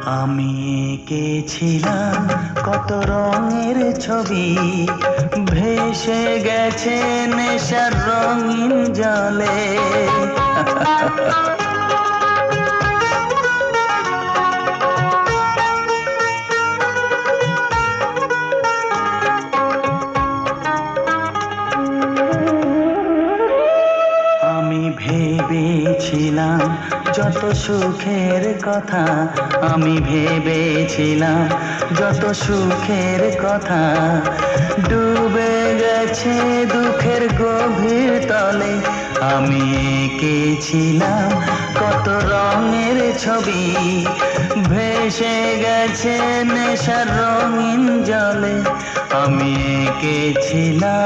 আমি এঁকেছিলাম কত রঙের ছবি, ভেসে গেছে নেশার রঙিন জলে। আমি ভেবেছিলাম যত সুখের কথা, আমি ভেবেছিলাম যত সুখের কথা, ডুবে গেছে দুঃখের গভীর তলে। আমি এঁকেছিলাম কত রঙের ছবি, ভেসে গেছে নেশার রঙিন জলে। আমি এঁকেছিলাম